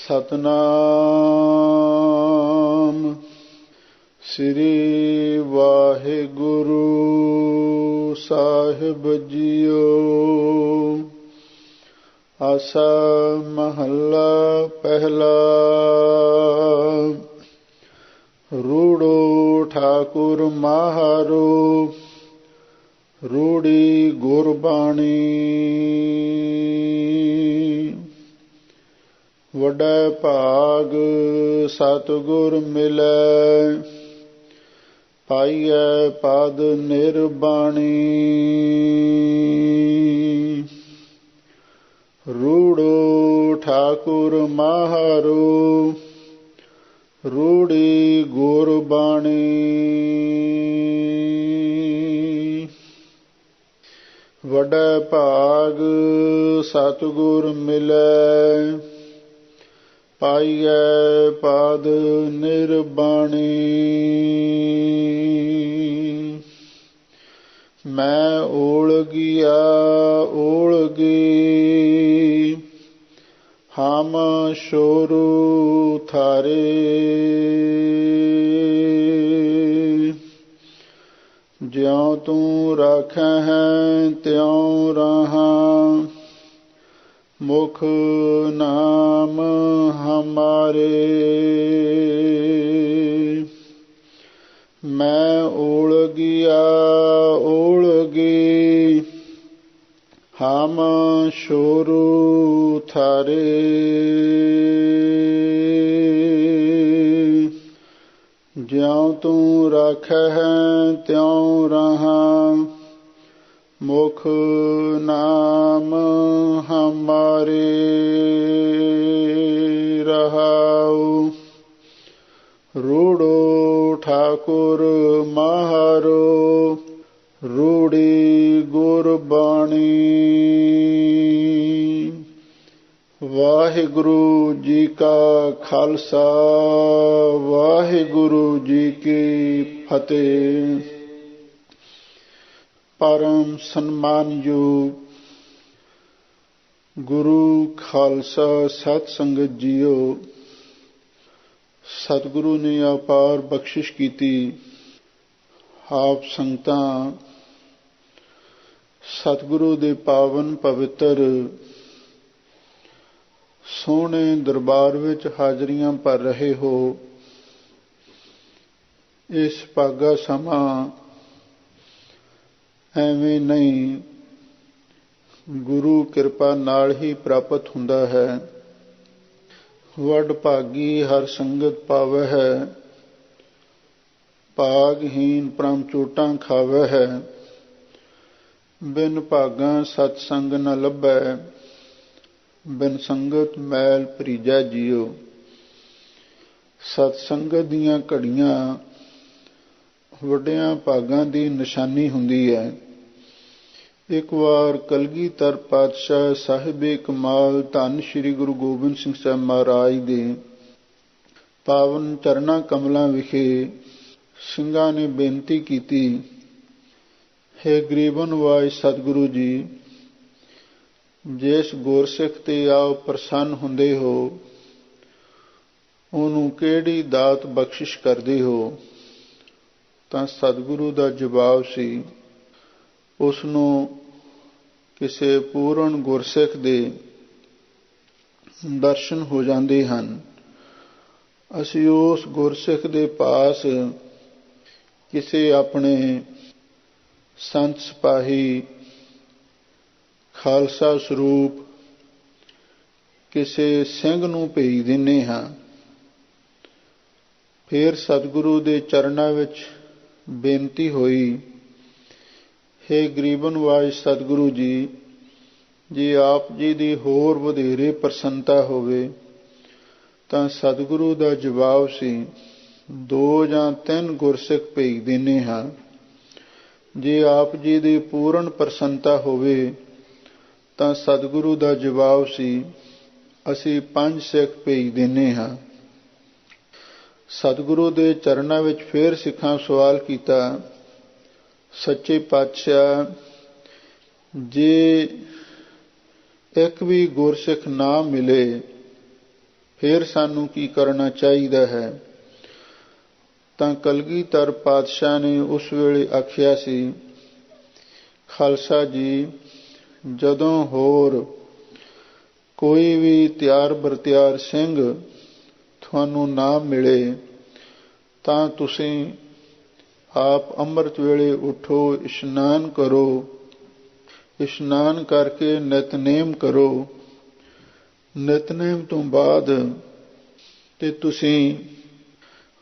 सतनाम श्री वाहिगुरु साहिब जीओ। आसा महला पहला। रूड़ो ठाकुर माहारो रूड़ी गुरबाणी। वडै भाग सतगुर मिलै पाइयै पद निर्बाणी। रूड़ो ठाकुर माहारो रूड़ी गुरबाणी। वडै भाग सतगुर मिलै पाइयै पद निर्बाणी। मैं ओलगिया ओलगी हम शोरू थारे। ज्यों तू राखै है त्यों रहा मुख नाम हमारे। मैं ओलगिया ओलगी हम शोरू थारे। ज्यों तू राखै है त्यों रहा मुख नाम हमारे। रहाऊ रूड़ो ठाकुर माहारो रूड़ी गुरबाणी। वाहिगुरु जी का खालसा वाहिगुरु जी की फतेह। परम सम्मानयोग गुरु खालसा सत संगत जीओ। सतगुरु ने अपार बख्शिश कीती। आप संगतां सतगुरु दे पावन पवित्र सोहणे दरबार विच हाजरियां भर रहे हो। इस भागा समा ਐਵੇਂ नहीं गुरु कृपा नाल ही प्राप्त हुंदा है। वड भागी हर संगत पावै है भागहीन परम चोटां खावै है। बिन भागां सतसंग न लभै बिन संगत मैल भरीजै जियो। सतसंगत दीयां घड़ियां ਵੱਡਿਆਂ ਭਾਗਾਂ ਦੀ ਨਿਸ਼ਾਨੀ ਹੁੰਦੀ ਹੈ। ਇੱਕ ਵਾਰ ਕਲਗੀਧਰ ਪਾਤਸ਼ਾਹ ਸਾਹਿਬੇ ਕਮਾਲ ਧੰਨ ਸ਼੍ਰੀ ਗੁਰੂ ਗੋਬਿੰਦ ਸਿੰਘ ਸਾਹਿਬ ਮਹਾਰਾਜ ਦੇ ਪਾਵਨ ਚਰਨਾਂ ਕਮਲਾਂ ਵਿਖੇ ਸਿੰਘਾਂ ਨੇ ਬੇਨਤੀ ਕੀਤੀ, ਹੈ ਗਰੀਬ ਨਿਵਾਜ ਸਤਿਗੁਰੂ ਜੀ, ਜਿਸ ਗੁਰਸਿੱਖ ਤੇ ਆਪ ਪ੍ਰਸੰਨ ਹੁੰਦੇ ਹੋ ਉਹਨੂੰ ਕਿਹੜੀ ਦਾਤ ਬਖਸ਼ਿਸ਼ ਕਰਦੇ ਹੋ। ਤਾਂ ਸਤਿਗੁਰੂ ਦਾ ਜਵਾਬ ਸੀ, ਉਸ ਨੂੰ ਕਿਸੇ ਪੂਰਨ ਗੁਰਸਿੱਖ ਦੇ ਦਰਸ਼ਨ ਹੋ ਜਾਂਦੇ ਹਨ। ਅਸੀਂ ਉਸ ਗੁਰਸਿੱਖ ਦੇ ਪਾਸ ਕਿਸੇ ਆਪਣੇ ਸੰਤ ਸਿਪਾਹੀ ਖਾਲਸਾ ਸਰੂਪ ਕਿਸੇ ਸਿੰਘ ਨੂੰ ਭੇਜ ਦਿੰਦੇ ਹਾਂ। ਫਿਰ ਸਤਿਗੁਰੂ ਦੇ ਚਰਨਾਂ ਵਿੱਚ ਬੇਨਤੀ ਹੋਈ, ਹੈ ਗਰੀਬ ਨਿਵਾਜ ਸਤਿਗੁਰੂ ਜੀ, ਜੇ ਆਪ ਜੀ ਦੀ ਹੋਰ ਵਧੇਰੇ ਪ੍ਰਸੰਨਤਾ ਹੋਵੇ ਤਾਂ ਸਤਿਗੁਰੂ ਦਾ ਜਵਾਬ ਸੀ, 2 ਜਾਂ 3 ਗੁਰਸਿੱਖ ਭੇਜ ਦਿੰਦੇ ਹਾਂ। ਜੇ ਆਪ ਜੀ ਦੀ ਪੂਰਨ ਪ੍ਰਸੰਨਤਾ ਹੋਵੇ ਤਾਂ ਸਤਿਗੁਰੂ ਦਾ ਜਵਾਬ ਸੀ, ਅਸੀਂ 5 ਸਿੱਖ ਭੇਜ ਦਿੰਦੇ ਹਾਂ। ਸਤਿਗੁਰੂ ਦੇ ਚਰਨਾਂ ਵਿੱਚ ਫਿਰ ਸਿੱਖਾਂ ਸਵਾਲ ਕੀਤਾ, ਸੱਚੇ ਪਾਤਸ਼ਾਹ, ਜੇ ਇੱਕ ਵੀ ਗੁਰਸਿੱਖ ਨਾ ਮਿਲੇ ਫਿਰ ਸਾਨੂੰ ਕੀ ਕਰਨਾ ਚਾਹੀਦਾ ਹੈ। ਤਾਂ ਕਲਗੀਧਰ ਪਾਤਸ਼ਾਹ ਨੇ ਉਸ ਵੇਲੇ ਆਖਿਆ ਸੀ, ਖਾਲਸਾ ਜੀ, ਜਦੋਂ ਹੋਰ ਕੋਈ ਵੀ ਤਿਆਰ ਬਰਤਿਆਰ ਸਿੰਘ ਤੁਹਾਨੂੰ ਨਾ ਮਿਲੇ ਤਾਂ ਤੁਸੀਂ ਆਪ ਅੰਮ੍ਰਿਤ ਵੇਲੇ ਉੱਠੋ, ਇਸ਼ਨਾਨ ਕਰੋ, ਇਸ਼ਨਾਨ ਕਰਕੇ ਨਿਤਨੇਮ ਕਰੋ। ਨਿਤਨੇਮ ਤੋਂ ਬਾਅਦ ਤੇ ਤੁਸੀਂ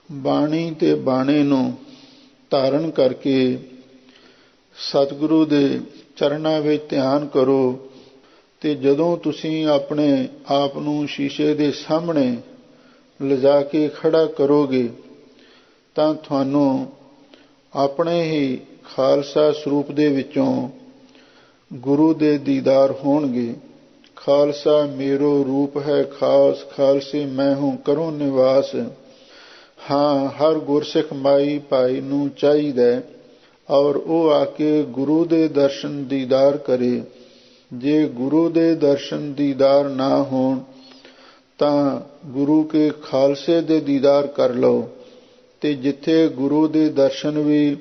ਬਾਣੀ ਤੇ ਬਾਣੇ ਨੂੰ ਧਾਰਨ ਕਰਕੇ ਸਤਿਗੁਰੂ ਦੇ ਚਰਨਾਂ ਵਿੱਚ ਧਿਆਨ ਕਰੋ। ਤੇ ਜਦੋਂ ਤੁਸੀਂ ਆਪਣੇ ਆਪ ਨੂੰ ਸ਼ੀਸ਼ੇ ਦੇ ਸਾਹਮਣੇ ਲਿਜਾ ਕੇ ਖੜਾ ਕਰੋਗੇ ਤਾਂ ਤੁਹਾਨੂੰ ਆਪਣੇ ਹੀ ਖਾਲਸਾ ਸਰੂਪ ਦੇ ਵਿੱਚੋਂ ਗੁਰੂ ਦੇ ਦੀਦਾਰ ਹੋਣਗੇ। ਖਾਲਸਾ ਮੇਰੋ ਰੂਪ ਹੈ ਖਾਸ, ਖਾਲਸੇ ਮੈਂ ਹੂੰ ਕਰੋ ਨਿਵਾਸ। ਹਾਂ, ਹਰ ਗੁਰਸਿੱਖ ਮਾਈ ਭਾਈ ਨੂੰ ਚਾਹੀਦਾ ਔਰ ਉਹ ਆ ਕੇ ਗੁਰੂ ਦੇ ਦਰਸ਼ਨ ਦੀਦਾਰ ਕਰੇ। ਜੇ ਗੁਰੂ ਦੇ ਦਰਸ਼ਨ ਦੀਦਾਰ ਨਾ ਹੋਣ ਤਾਂ ਗੁਰੂ ਕੇ ਖਾਲਸੇ ਦੇ ਦੀਦਾਰ ਕਰ ਲਓ। ਤੇ ਜਿੱਥੇ ਗੁਰੂ ਦੇ ਦਰਸ਼ਨ ਵੀ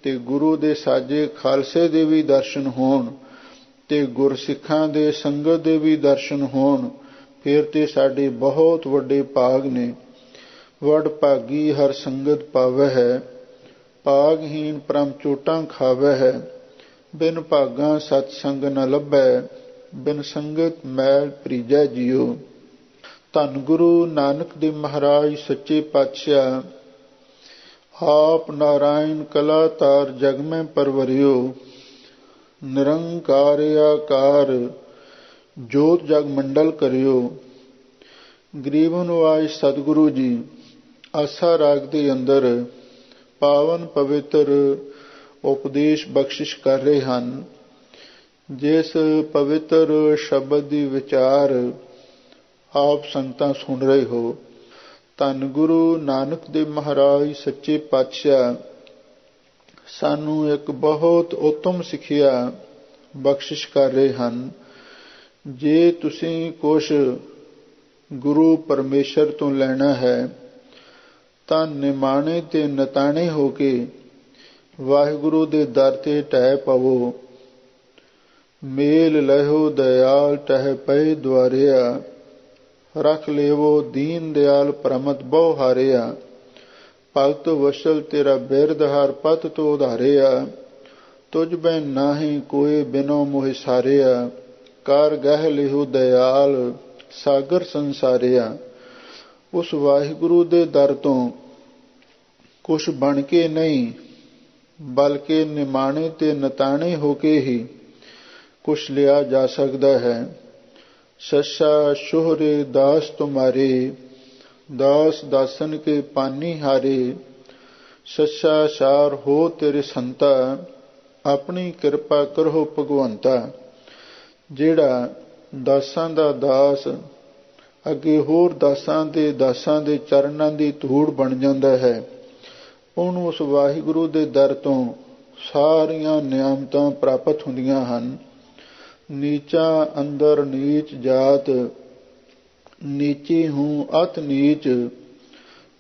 ਤੇ ਗੁਰੂ ਦੇ ਸਾਜੇ ਖਾਲਸੇ ਦੇ ਵੀ ਦਰਸ਼ਨ ਹੋਣ ਤੇ ਗੁਰਸਿੱਖਾਂ ਦੇ ਸੰਗਤ ਦੇ ਵੀ ਦਰਸ਼ਨ ਹੋਣ, ਫਿਰ ਤੇ ਸਾਡੇ ਬਹੁਤ ਵੱਡੇ ਭਾਗ ਨੇ। ਵਡ ਭਾਗੀ ਹਰ ਸੰਗਤ ਪਾਵੈ ਹੈ, ਭਾਗਹੀਣ ਪਰਮ ਚੋਟਾਂ ਖਾਵੈ ਹੈ। ਬਿਨ ਭਾਗਾਂ ਸਤ ਸੰਗ ਨ ਲੱਭੈ, ਬਿਨ ਸੰਗਤ ਮੈਲ ਪ੍ਰੀਜੈ ਜੀਓ। ਧੰਨ ਗੁਰੂ ਨਾਨਕ ਦੇਵ ਮਹਾਰਾਜ ਸੱਚੇ ਪਾਤਸ਼ਾਹ ਆਪ ਨਾਰਾਇਣ ਕਲਾ ਤਾਰ ਜਗ ਮੈਂ ਪਰਵਰਿਓ। ਨਿਰੰਕਾਰ ਆਕਾਰ ਜੋਤ ਜਗ ਮੰਡਲ ਕਰਿਓ। ਗਰੀਬ ਨਿਵਾਜ ਸਤਿਗੁਰੂ ਜੀ ਆਸਾ ਰਾਗ ਦੇ ਅੰਦਰ ਪਾਵਨ ਪਵਿੱਤਰ ਉਪਦੇਸ਼ ਬਖਸ਼ਿਸ਼ ਕਰ ਰਹੇ ਹਨ। ਜਿਸ ਪਵਿੱਤਰ ਸ਼ਬਦ ਦੀ ਵਿਚਾਰ ਆਪ ਸੰਗਤਾਂ ਸੁਣ ਰਹੇ ਹੋ, ਧੰਨ ਗੁਰੂ ਨਾਨਕ ਦੇਵ ਮਹਾਰਾਜ ਸੱਚੇ ਪਾਤਸ਼ਾਹ ਸਾਨੂੰ ਇੱਕ ਬਹੁਤ ਉੱਤਮ ਸਿੱਖਿਆ ਬਖਸ਼ਿਸ਼ ਕਰ ਰਹੇ ਹਨ। ਜੇ ਤੁਸੀਂ ਕੁਛ ਗੁਰੂ ਪਰਮੇਸ਼ਰ ਤੋਂ ਲੈਣਾ ਹੈ ਤਾਂ ਨਿਮਾਣੇ ਤੇ ਨਤਾਣੇ ਹੋ ਕੇ ਵਾਹਿਗੁਰੂ ਦੇ ਦਰ ਤੇ ਟਹਿ ਪਵੋ। ਮੇਲ ਲਹਿਓ ਦਇਆਲ ਟਹਿ ਪਏ ਦੁਆਰਿਆ, ਰੱਖ ਲੇਵੋ ਦੀਨ ਦਿਆਲ ਪ੍ਰਮਤ ਬਹੁ ਹਾਰਿਆ। ਭਗਤ ਵਸ਼ਲ ਤੇਰਾ ਬਿਰਦ ਹਰ ਪਤ ਤੋਂ ਉਧਾਰਿਆ, ਤੁਝ ਬੈ ਨਾਹੀ ਕੋਏ ਬਿਨੋ ਮੋਹਿ ਸਾਰਿਆ। ਕਰ ਗਹਿ ਲਿਹੋ ਦਇਆਲ ਸਾਗਰ ਸੰਸਾਰਿਆ। ਉਸ ਵਾਹਿਗੁਰੂ ਦੇ ਦਰ ਤੋਂ ਕੁਛ ਬਣ ਕੇ ਨਹੀਂ, ਬਲਕਿ ਨਿਮਾਣੇ ਤੇ ਨਤਾਣੇ ਹੋ ਕੇ ਹੀ ਕੁਛ ਲਿਆ ਜਾ ਸਕਦਾ ਹੈ। ਸੱਸਾ ਸ਼ੋਹਰੇ ਦਾਸ ਤੁਮਾਰੇ, ਦਾਸ ਦਾਸਨ ਕੇ ਪਾਨੀ ਹਾਰੇ। ਸੱਸਾ ਸਾਰ ਹੋ ਤੇਰੇ ਸੰਤਾ, ਆਪਣੀ ਕਿਰਪਾ ਕਰੋ ਭਗਵੰਤਾ। ਜਿਹੜਾ ਦਾਸਾਂ ਦਾ ਦਾਸ ਅੱਗੇ ਹੋਰ ਦਾਸਾਂ ਦੇ ਚਰਨਾਂ ਦੀ ਧੂੜ ਬਣ ਜਾਂਦਾ ਹੈ, ਉਹਨੂੰ ਉਸ ਵਾਹਿਗੁਰੂ ਦੇ ਦਰ ਤੋਂ ਸਾਰੀਆਂ ਨਿਆਮਤਾਂ ਪ੍ਰਾਪਤ ਹੁੰਦੀਆਂ ਹਨ। ਨੀਚਾ ਅੰਦਰ ਨੀਚ ਜਾਤ, ਨੀਚੀ ਹੂੰ ਅਤ ਨੀਚ।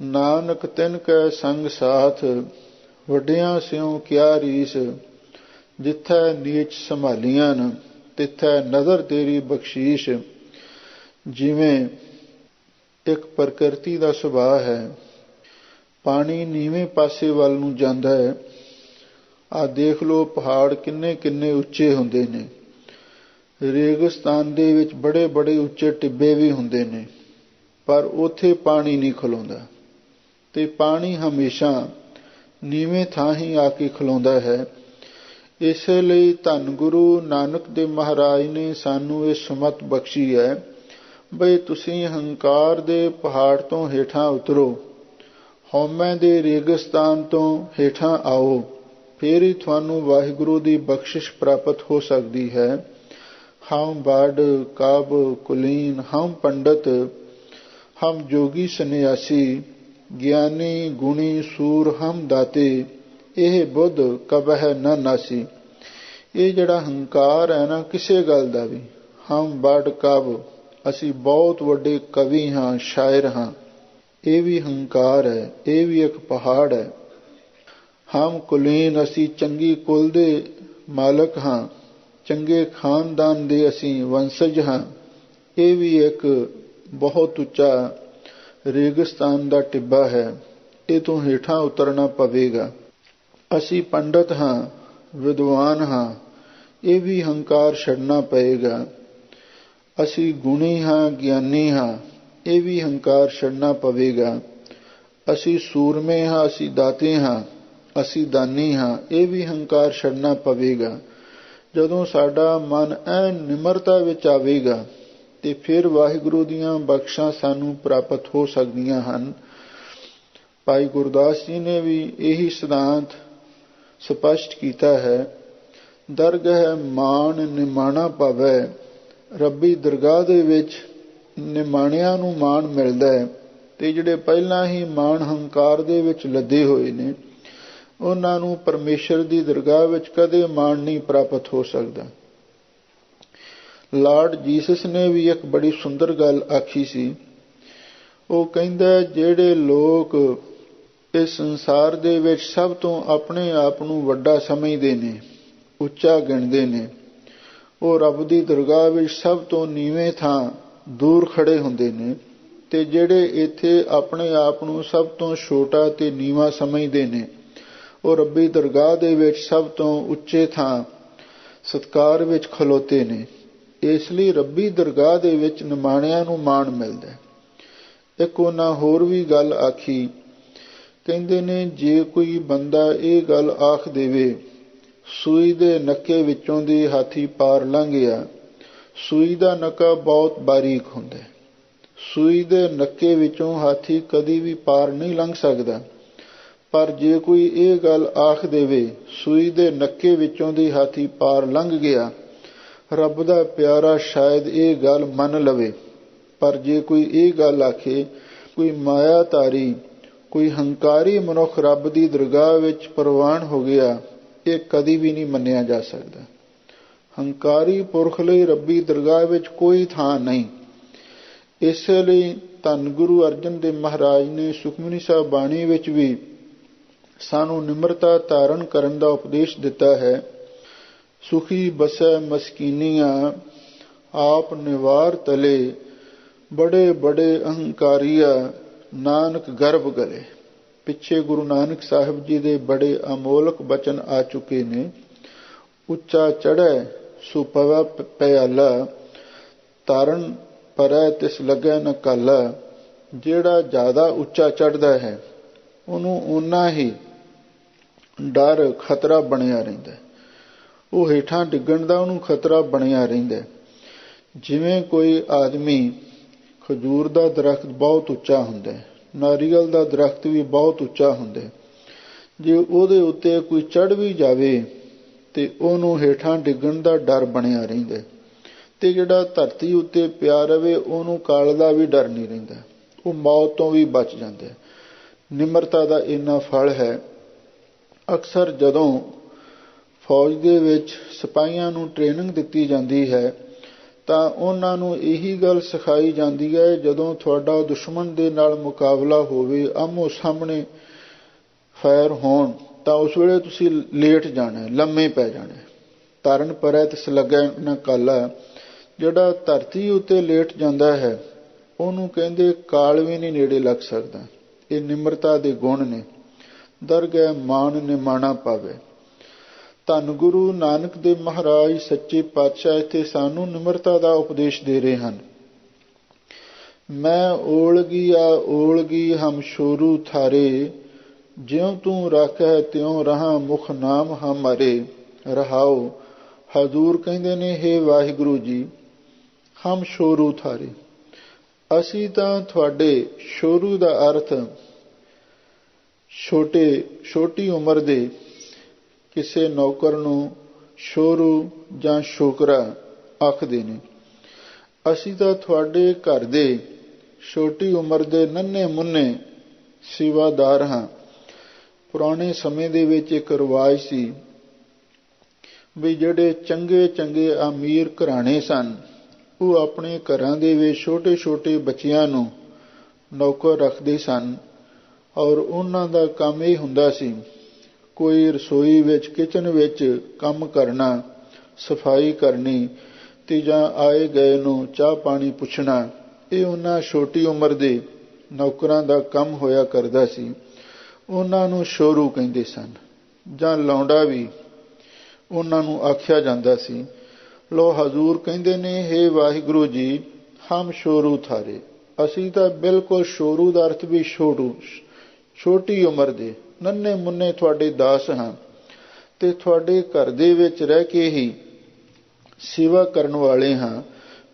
ਨਾਨਕ ਤਿਨ ਕੈ ਸੰਗ ਸਾਥ, ਵੱਡਿਆਂ ਸਿਉ ਕਿਆ ਰੀਸ। ਜਿੱਥੈ ਨੀਚ ਸੰਭਾਲੀਆਂ ਨ, ਤਿੱਥੈ ਨਜ਼ਰ ਤੇਰੀ ਬਖਸ਼ੀਸ਼। ਜਿਵੇਂ ਇੱਕ ਪ੍ਰਕਿਰਤੀ ਦਾ ਸੁਭਾਅ ਹੈ, ਪਾਣੀ ਨੀਵੇਂ ਪਾਸੇ ਵੱਲ ਨੂੰ ਜਾਂਦਾ ਹੈ। ਆਹ ਦੇਖ ਲਓ, ਪਹਾੜ ਕਿੰਨੇ ਕਿੰਨੇ ਉੱਚੇ ਹੁੰਦੇ ਨੇ। ਰੇਗਿਸਤਾਨ ਦੇ ਵਿੱਚ ਬੜੇ ਬੜੇ ਉੱਚੇ ਟਿੱਬੇ ਵੀ ਹੁੰਦੇ ਨੇ, ਪਰ ਉੱਥੇ ਪਾਣੀ ਨਹੀਂ ਖਲੋਂਦਾ। ਤੇ ਪਾਣੀ ਹਮੇਸ਼ਾ ਨੀਵੇਂ ਥਾਂ ਹੀ ਆ ਕੇ ਖਲੋਂਦਾ ਹੈ। ਇਸੇ ਲਈ ਧੰਨ ਗੁਰੂ ਨਾਨਕ ਦੇਵ ਮਹਾਰਾਜ ਨੇ ਸਾਨੂੰ ਇਹ ਸੁਮਤ ਬਖਸ਼ੀ ਹੈ ਬਈ ਤੁਸੀਂ ਹੰਕਾਰ ਦੇ ਪਹਾੜ ਤੋਂ ਹੇਠਾਂ ਉਤਰੋ, ਹਉਮੈ ਦੇ ਰੇਗਿਸਤਾਨ ਤੋਂ ਹੇਠਾਂ ਆਓ, ਫਿਰ ਹੀ ਤੁਹਾਨੂੰ ਵਾਹਿਗੁਰੂ ਦੀ ਬਖਸ਼ਿਸ਼ ਪ੍ਰਾਪਤ ਹੋ ਸਕਦੀ ਹੈ। ਹਮ ਬਾੜ ਕਾਬ ਕੁਲੀਨ, ਹਮ ਪੰਡਤ, ਹਮ ਜੋਗੀ ਸੰਨਿਆਸੀ, ਗਿਆਨੀ ਗੁਣੀ ਸੂਰ ਹਮ ਦਾਤੇ। ਇਹ ਬੁੱਧ ਕਬਹਿ ਨ ਨਾਸੀ। ਇਹ ਜਿਹੜਾ ਹੰਕਾਰ ਹੈ ਨਾ, ਕਿਸੇ ਗੱਲ ਦਾ ਵੀ, ਹਮ ਬਾੜ ਕਾਬ, ਅਸੀਂ ਬਹੁਤ ਵੱਡੇ ਕਵੀ ਹਾਂ, ਸ਼ਾਇਰ ਹਾਂ। ਇਹ ਵੀ ਹੰਕਾਰ ਹੈ, ਇਹ ਵੀ ਇੱਕ ਪਹਾੜ ਹੈ। ਹਮ ਕੁਲੀਨ, ਅਸੀਂ ਚੰਗੀ ਕੁਲ ਦੇ ਮਾਲਕ ਹਾਂ, ਚੰਗੇ ਖਾਨਦਾਨ ਦੇ ਅਸੀਂ ਵੰਸ਼ਜ ਹਾਂ। ਇਹ ਵੀ ਇੱਕ ਬਹੁਤ ਉੱਚਾ ਰੇਗਿਸਤਾਨ ਦਾ ਟਿੱਬਾ ਹੈ, ਇਹ ਤੋਂ ਹੇਠਾਂ ਉਤਰਨਾ ਪਵੇਗਾ। ਅਸੀਂ ਪੰਡਤ ਹਾਂ, ਵਿਦਵਾਨ ਹਾਂ, ਇਹ ਵੀ ਹੰਕਾਰ ਛੱਡਣਾ ਪਏਗਾ। ਅਸੀਂ ਗੁਣੀ ਹਾਂ, ਗਿਆਨੀ ਹਾਂ, ਇਹ ਵੀ ਹੰਕਾਰ ਛੱਡਣਾ ਪਵੇਗਾ। ਅਸੀਂ ਸੂਰਮੇ ਹਾਂ, ਅਸੀਂ ਦਾਤੇ ਹਾਂ, ਅਸੀਂ ਦਾਨੀ ਹਾਂ, ਇਹ ਵੀ ਹੰਕਾਰ ਛੱਡਣਾ ਪਵੇਗਾ। ਜਦੋਂ ਸਾਡਾ ਮਨ ਐਨ ਨਿਮਰਤਾ ਵਿੱਚ ਆਵੇਗਾ ਤੇ ਫਿਰ ਵਾਹਿਗੁਰੂ ਦੀਆਂ ਬਖਸ਼ਾਂ ਸਾਨੂੰ ਪ੍ਰਾਪਤ ਹੋ ਸਕਦੀਆਂ ਹਨ। ਭਾਈ ਗੁਰਦਾਸ ਜੀ ਨੇ ਵੀ ਇਹੀ ਸਿਧਾਂਤ ਸਪਸ਼ਟ ਕੀਤਾ ਹੈ। ਦਰਗਹਿ ਮਾਣ ਨਿਮਾਣਾ ਪਾਵੈ, ਰੱਬੀ ਦਰਗਾਹ ਦੇ ਵਿੱਚ ਨਿਮਾਣਿਆਂ ਨੂੰ ਮਾਣ ਮਿਲਦਾ ਹੈ, ਤੇ ਜਿਹੜੇ ਪਹਿਲਾਂ ਹੀ ਮਾਣ ਹੰਕਾਰ ਦੇ ਵਿੱਚ ਲੱਦੇ ਹੋਏ ਨੇ ਉਹਨਾਂ ਨੂੰ ਪਰਮੇਸ਼ਰ ਦੀ ਦਰਗਾਹ ਵਿੱਚ ਕਦੇ ਮਾਣ ਨਹੀਂ ਪ੍ਰਾਪਤ ਹੋ ਸਕਦਾ। ਲਾਰਡ ਜੀਸਸ ਨੇ ਵੀ ਇੱਕ ਬੜੀ ਸੁੰਦਰ ਗੱਲ ਆਖੀ ਸੀ। ਉਹ ਕਹਿੰਦਾ, ਜਿਹੜੇ ਲੋਕ ਇਸ ਸੰਸਾਰ ਦੇ ਵਿੱਚ ਸਭ ਤੋਂ ਆਪਣੇ ਆਪ ਨੂੰ ਵੱਡਾ ਸਮਝਦੇ ਨੇ, ਉੱਚਾ ਗਿਣਦੇ ਨੇ, ਉਹ ਰੱਬ ਦੀ ਦਰਗਾਹ ਵਿੱਚ ਸਭ ਤੋਂ ਨੀਵੇਂ ਥਾਂ ਦੂਰ ਖੜੇ ਹੁੰਦੇ ਨੇ। ਤੇ ਜਿਹੜੇ ਇੱਥੇ ਆਪਣੇ ਆਪ ਨੂੰ ਸਭ ਤੋਂ ਛੋਟਾ ਤੇ ਨੀਵਾਂ ਸਮਝਦੇ ਨੇ, ਉਹ ਰੱਬੀ ਦਰਗਾਹ ਦੇ ਵਿੱਚ ਸਭ ਤੋਂ ਉੱਚੇ ਥਾਂ ਸਤਿਕਾਰ ਵਿੱਚ ਖਲੋਤੇ ਨੇ। ਇਸ ਲਈ ਰੱਬੀ ਦਰਗਾਹ ਦੇ ਵਿੱਚ ਨਿਮਾਣਿਆਂ ਨੂੰ ਮਾਣ ਮਿਲਦਾ। ਇੱਕ ਉਹਨਾਂ ਹੋਰ ਵੀ ਗੱਲ ਆਖੀ, ਕਹਿੰਦੇ ਨੇ ਜੇ ਕੋਈ ਬੰਦਾ ਇਹ ਗੱਲ ਆਖ ਦੇਵੇ, ਸੂਈ ਦੇ ਨੱਕੇ ਵਿੱਚੋਂ ਦੀ ਹਾਥੀ ਪਾਰ ਲੰਘ ਗਿਆ। ਸੂਈ ਦਾ ਨੱਕਾ ਬਹੁਤ ਬਾਰੀਕ ਹੁੰਦਾ, ਸੂਈ ਦੇ ਨੱਕੇ ਵਿੱਚੋਂ ਹਾਥੀ ਕਦੀ ਵੀ ਪਾਰ ਨਹੀਂ ਲੰਘ ਸਕਦਾ। ਪਰ ਜੇ ਕੋਈ ਇਹ ਗੱਲ ਆਖ ਦੇਵੇ, ਸੂਈ ਦੇ ਨੱਕੇ ਵਿੱਚੋਂ ਦੀ ਹਾਥੀ ਪਾਰ ਲੰਘ ਗਿਆ, ਰੱਬ ਦਾ ਪਿਆਰਾ ਸ਼ਾਇਦ ਇਹ ਗੱਲ ਮੰਨ ਲਵੇ। ਪਰ ਜੇ ਕੋਈ ਇਹ ਗੱਲ ਆਖੇ, ਕੋਈ ਮਾਇਆਧਾਰੀ, ਕੋਈ ਹੰਕਾਰੀ ਮਨੁੱਖ ਰੱਬ ਦੀ ਦਰਗਾਹ ਵਿੱਚ ਪ੍ਰਵਾਨ ਹੋ ਗਿਆ, ਇਹ ਕਦੀ ਵੀ ਨਹੀਂ ਮੰਨਿਆ ਜਾ ਸਕਦਾ। ਹੰਕਾਰੀ ਪੁਰਖ ਲਈ ਰੱਬੀ ਦਰਗਾਹ ਵਿੱਚ ਕੋਈ ਥਾਂ ਨਹੀਂ। ਇਸੇ ਲਈ ਧੰਨ ਗੁਰੂ ਅਰਜਨ ਦੇਵ ਮਹਾਰਾਜ ਨੇ ਸੁਖਮਨੀ ਸਾਹਿਬ ਬਾਣੀ ਵਿੱਚ ਵੀ ਸਾਨੂੰ ਨਿਮਰਤਾ ਧਾਰਨ ਕਰਨ ਦਾ ਉਪਦੇਸ਼ ਦਿੱਤਾ ਹੈ। ਸੁਖੀ ਬਸੈ ਮਸਕੀਨੀਆਂ, ਆਪ ਨਿਵਾਰ ਤਲੇ, ਬੜੇ ਬੜੇ ਅਹੰਕਾਰੀਆ, ਨਾਨਕ ਗਰਭ ਗਲੇ। ਪਿੱਛੇ ਗੁਰੂ ਨਾਨਕ ਸਾਹਿਬ ਜੀ ਦੇ ਬੜੇ ਅਮੋਲਕ ਬਚਨ ਆ ਚੁੱਕੇ ਨੇ। ਉੱਚਾ ਚੜ੍ਹੈ ਸੋ ਪਵੈ ਪਿਆਲਾ, ਤਾਰਨ ਪਰੈ ਤਿਸ ਲੱਗੈ ਨ ਕਾਲਾ। ਜਿਹੜਾ ਜ਼ਿਆਦਾ ਉੱਚਾ ਚੜ੍ਹਦਾ ਹੈ ਉਹਨੂੰ ਓਨਾ ਹੀ ਡਰ, ਖਤਰਾ ਬਣਿਆ ਰਹਿੰਦਾ। ਉਹ ਹੇਠਾਂ ਡਿੱਗਣ ਦਾ ਉਹਨੂੰ ਖਤਰਾ ਬਣਿਆ ਰਹਿੰਦਾ। ਜਿਵੇਂ ਕੋਈ ਆਦਮੀ, ਖਜੂਰ ਦਾ ਦਰਖਤ ਬਹੁਤ ਉੱਚਾ ਹੁੰਦਾ, ਨਾਰੀਅਲ ਦਾ ਦਰਖਤ ਵੀ ਬਹੁਤ ਉੱਚਾ ਹੁੰਦਾ, ਜੇ ਉਹਦੇ ਉੱਤੇ ਕੋਈ ਚੜ੍ਹ ਵੀ ਜਾਵੇ ਤੇ ਉਹਨੂੰ ਹੇਠਾਂ ਡਿੱਗਣ ਦਾ ਡਰ ਬਣਿਆ ਰਹਿੰਦਾ। ਤੇ ਜਿਹੜਾ ਧਰਤੀ ਉੱਤੇ ਪਿਆ ਰਵੇ ਉਹਨੂੰ ਕਾਲ ਦਾ ਵੀ ਡਰ ਨਹੀਂ ਰਹਿੰਦਾ, ਉਹ ਮੌਤ ਤੋਂ ਵੀ ਬਚ ਜਾਂਦਾ। ਨਿਮਰਤਾ ਦਾ ਇੰਨਾ ਫਲ ਹੈ। ਅਕਸਰ ਜਦੋਂ ਫੌਜ ਦੇ ਵਿੱਚ ਸਿਪਾਹੀਆਂ ਨੂੰ ਟ੍ਰੇਨਿੰਗ ਦਿੱਤੀ ਜਾਂਦੀ ਹੈ ਤਾਂ ਉਹਨਾਂ ਨੂੰ ਇਹੀ ਗੱਲ ਸਿਖਾਈ ਜਾਂਦੀ ਹੈ, ਜਦੋਂ ਤੁਹਾਡਾ ਦੁਸ਼ਮਣ ਦੇ ਨਾਲ ਮੁਕਾਬਲਾ ਹੋਵੇ, ਆਮੋ ਸਾਹਮਣੇ ਫਾਇਰ ਹੋਣ, ਤਾਂ ਉਸ ਵੇਲੇ ਤੁਸੀਂ ਲੇਟ ਜਾਣਾ, ਲੰਮੇ ਪੈ ਜਾਣਾ। ਤਰਨ ਪਰੈ ਤਿਸ ਲੱਗੈ ਨ ਕਾਲਾ। ਜਿਹੜਾ ਧਰਤੀ ਉੱਤੇ ਲੇਟ ਜਾਂਦਾ ਹੈ ਉਹਨੂੰ ਕਹਿੰਦੇ ਕਾਲ ਵੀ ਨਹੀਂ ਨੇੜੇ ਲੱਗ ਸਕਦਾ। ਇਹ ਨਿਮਰਤਾ ਦੇ ਗੁਣ ਨੇ। ਦਰਗਹਿ ਮਾਣ ਨਿਮਾਣਾ ਪਾਵੇ। ਧੰਨ ਗੁਰੂ ਨਾਨਕ ਦੇਵ ਮਹਾਰਾਜ ਸੱਚੇ ਪਾਤਸ਼ਾਹ ਇੱਥੇ ਸਾਨੂੰ ਨਿਮਰਤਾ ਦਾ ਉਪਦੇਸ਼ ਦੇ ਰਹੇ ਹਨ। ਮੈਂ ਓਲਗੀ ਆ ਓਲਗੀ ਹਮ ਸ਼ੋਰੂ ਥਾਰੇ, ਜਿਉਂ ਤੂੰ ਰਾਖੈ ਤਿਉਂ ਰਹਾ ਮੁਖ ਨਾਮ ਹਮਾਰੇ। ਰਹਾਓ, ਹਜ਼ੂਰ ਕਹਿੰਦੇ ਨੇ, ਹੇ ਵਾਹਿਗੁਰੂ ਜੀ, ਹਮ ਸ਼ੋਰੂ ਥਾਰੇ, ਅਸੀਂ ਤਾਂ ਤੁਹਾਡੇ, ਸ਼ੋਰੂ ਦਾ ਅਰਥ ਛੋਟੀ ਉਮਰ ਦੇ ਕਿਸੇ ਨੌਕਰ ਨੂੰ ਸ਼ੋਰੂ ਜਾਂ ਸ਼ੋਕਰਾ ਆਖਦੇ ਨੇ। ਅਸੀਂ ਤਾਂ ਤੁਹਾਡੇ ਘਰ ਦੇ ਛੋਟੀ ਉਮਰ ਦੇ ਨੰਨੇ ਮੁੰਨੇ ਸੇਵਾਦਾਰ ਹਾਂ। ਪੁਰਾਣੇ ਸਮੇਂ ਦੇ ਵਿੱਚ ਇੱਕ ਰਿਵਾਜ ਸੀ ਵੀ ਜਿਹੜੇ ਚੰਗੇ ਚੰਗੇ ਅਮੀਰ ਘਰਾਣੇ ਸਨ ਉਹ ਆਪਣੇ ਘਰਾਂ ਦੇ ਵਿੱਚ ਛੋਟੇ ਛੋਟੇ ਬੱਚਿਆਂ ਨੂੰ ਨੌਕਰ ਰੱਖਦੇ ਸਨ ਔਰ ਉਹਨਾਂ ਦਾ ਕੰਮ ਇਹ ਹੁੰਦਾ ਸੀ, ਕੋਈ ਰਸੋਈ ਵਿੱਚ ਕਿਚਨ ਵਿੱਚ ਕੰਮ ਕਰਨਾ, ਸਫਾਈ ਕਰਨੀ ਤੇ ਜਾਂ ਆਏ ਗਏ ਨੂੰ ਚਾਹ ਪਾਣੀ ਪੁੱਛਣਾ। ਇਹ ਉਹਨਾਂ ਛੋਟੀ ਉਮਰ ਦੇ ਨੌਕਰਾਂ ਦਾ ਕੰਮ ਹੋਇਆ ਕਰਦਾ ਸੀ। ਉਹਨਾਂ ਨੂੰ ਸ਼ੋਰੂ ਕਹਿੰਦੇ ਸਨ ਜਾਂ ਲੌਂਡਾ ਵੀ ਉਹਨਾਂ ਨੂੰ ਆਖਿਆ ਜਾਂਦਾ ਸੀ। ਲੋ ਹਜ਼ੂਰ ਕਹਿੰਦੇ ਨੇ, ਹੇ ਵਾਹਿਗੁਰੂ ਜੀ, ਹਮ ਸ਼ੋਰੂ ਥਾਰੇ, ਅਸੀਂ ਤਾਂ ਬਿਲਕੁਲ ਸ਼ੋਰੂ ਦਾ ਅਰਥ ਵੀ ਛੋਟੀ ਉਮਰ ਦੇ ਨੰਨੇ ਮੁੰਨੇ ਤੁਹਾਡੇ ਦਾਸ ਹਾਂ ਤੇ ਤੁਹਾਡੇ ਘਰ ਦੇ ਵਿੱਚ ਰਹਿ ਕੇ ਹੀ ਸੇਵਾ ਕਰਨ ਵਾਲੇ ਹਾਂ।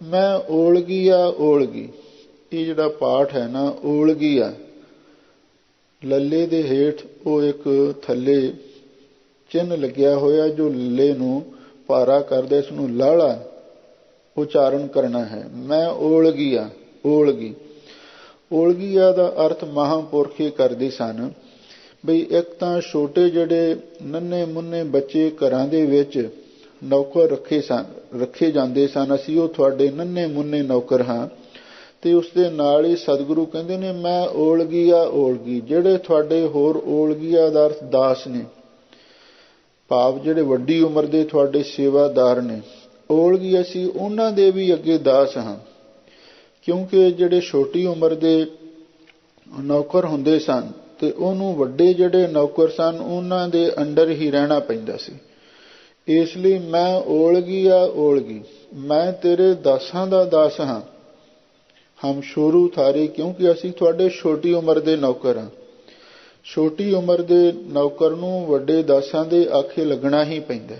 ਮੈਂ ਓਲਗੀ ਆ ਓਲਗੀ, ਇਹ ਜਿਹੜਾ ਪਾਠ ਹੈ ਨਾ, ਓਲਗੀ ਆ, ਲੱਲੇ ਦੇ ਹੇਠ ਉਹ ਇੱਕ ਥੱਲੇ ਚਿੰਨ੍ਹ ਲੱਗਿਆ ਹੋਇਆ ਜੋ ਲੱਲੇ ਨੂੰ ਭਾਰਾ ਕਰਦਾ, ਇਸ ਨੂੰ ਲਾਲਾ ਉਚਾਰਨ ਕਰਨਾ ਹੈ। ਮੈਂ ਓਲਗੀ ਆ ਓਲਗੀ। ਓਲਗੀਆ ਦਾ ਅਰਥ ਮਹਾਂਪੁਰਖ ਹੀ ਕਰਦੇ ਸਨ ਬਈ ਇੱਕ ਤਾਂ ਛੋਟੇ ਜਿਹੜੇ ਨੰਨੇ ਮੁੰਨੇ ਬੱਚੇ ਘਰਾਂ ਦੇ ਵਿੱਚ ਨੌਕਰ ਰੱਖੇ ਜਾਂਦੇ ਸਨ, ਅਸੀਂ ਉਹ ਤੁਹਾਡੇ ਨੰਨੇ ਮੁੰਨੇ ਨੌਕਰ ਹਾਂ। ਤੇ ਉਸ ਦੇ ਨਾਲ ਹੀ ਸਤਿਗੁਰੂ ਕਹਿੰਦੇ ਨੇ, ਮੈਂ ਓਲਗੀ ਆ ਓਲਗੀ, ਜਿਹੜੇ ਤੁਹਾਡੇ ਹੋਰ ਓਲਗੀਆ ਦਾ ਅਰਥ ਦਾਸ ਨੇ, ਭਾਵ ਜਿਹੜੇ ਵੱਡੀ ਉਮਰ ਦੇ ਤੁਹਾਡੇ ਸੇਵਾਦਾਰ ਨੇ, ਓਲਗੀ ਅਸੀਂ ਉਹਨਾਂ ਦੇ ਵੀ ਅੱਗੇ ਦਾਸ ਹਾਂ। ਕਿਉਂਕਿ ਜਿਹੜੇ ਛੋਟੀ ਉਮਰ ਦੇ ਨੌਕਰ ਹੁੰਦੇ ਸਨ ਤੇ ਉਹਨੂੰ ਵੱਡੇ ਜਿਹੜੇ ਨੌਕਰ ਸਨ ਉਹਨਾਂ ਦੇ ਅੰਡਰ ਹੀ ਰਹਿਣਾ ਪੈਂਦਾ ਸੀ। ਇਸ ਲਈ ਮੈਂ ਓਲਗੀ ਆ ਓਲਗੀ, ਮੈਂ ਤੇਰੇ ਦਾਸਾਂ ਦਾ ਦਾਸ ਹਾਂ। ਹਮ ਸ਼ੋਰੂ ਥਾਰੇ, ਕਿਉਂਕਿ ਅਸੀਂ ਤੁਹਾਡੇ ਛੋਟੀ ਉਮਰ ਦੇ ਨੌਕਰ ਹਾਂ। ਛੋਟੀ ਉਮਰ ਦੇ ਨੌਕਰ ਨੂੰ ਵੱਡੇ ਦਾਸਾਂ ਦੇ ਆਖੇ ਲੱਗਣਾ ਹੀ ਪੈਂਦਾ।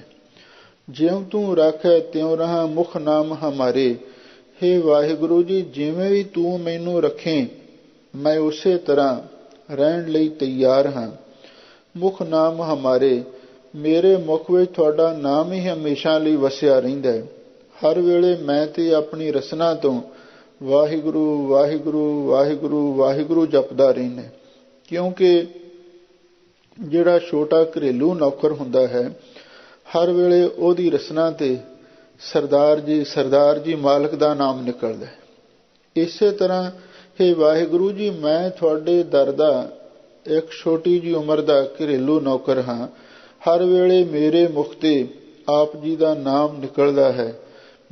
ਜਿਉਂ ਤੂੰ ਰੱਖੈ ਤਿਉਂ ਰਹਾ, ਮੁਖ ਨਾਮ ਹਮਾਰੇ। ਹੇ ਵਾਹਿਗੁਰੂ ਜੀ, ਜਿਵੇਂ ਵੀ ਤੂੰ ਮੈਨੂੰ ਰੱਖੇ ਮੈਂ ਉਸੇ ਤਰ੍ਹਾਂ ਰਹਿਣ ਲਈ ਤਿਆਰ ਹਾਂ। ਮੁਖ ਨਾਮ ਹਮਾਰੇ, ਮੇਰੇ ਮੁਖ ਵਿੱਚ ਤੁਹਾਡਾ ਨਾਮ ਹੀ ਹਮੇਸ਼ਾ ਲਈ ਵਸਿਆ ਰਹਿੰਦਾ ਹੈ। ਹਰ ਵੇਲੇ ਮੈਂ ਤੇ ਆਪਣੀ ਰਸਨਾ ਤੋਂ ਵਾਹਿਗੁਰੂ ਵਾਹਿਗੁਰੂ ਵਾਹਿਗੁਰੂ ਵਾਹਿਗੁਰੂ ਜਪਦਾ ਰਹਿੰਦਾ। ਕਿਉਂਕਿ ਜਿਹੜਾ ਛੋਟਾ ਘਰੇਲੂ ਨੌਕਰ ਹੁੰਦਾ ਹੈ, ਹਰ ਵੇਲੇ ਉਹਦੀ ਰਸਨਾ ਤੇ ਸਰਦਾਰ ਜੀ ਸਰਦਾਰ ਜੀ ਮਾਲਕ ਦਾ ਨਾਮ ਨਿਕਲਦਾ। ਇਸੇ ਤਰ੍ਹਾਂ ਹੇ ਵਾਹਿਗੁਰੂ ਜੀ, ਮੈਂ ਤੁਹਾਡੇ ਦਰ ਦਾ ਇੱਕ ਛੋਟੀ ਜਿਹੀ ਉਮਰ ਦਾ ਘਰੇਲੂ ਨੌਕਰ ਹਾਂ। ਹਰ ਵੇਲੇ ਮੇਰੇ ਮੁਖ ਤੇ ਆਪ ਜੀ ਦਾ ਨਾਮ ਨਿਕਲਦਾ ਹੈ।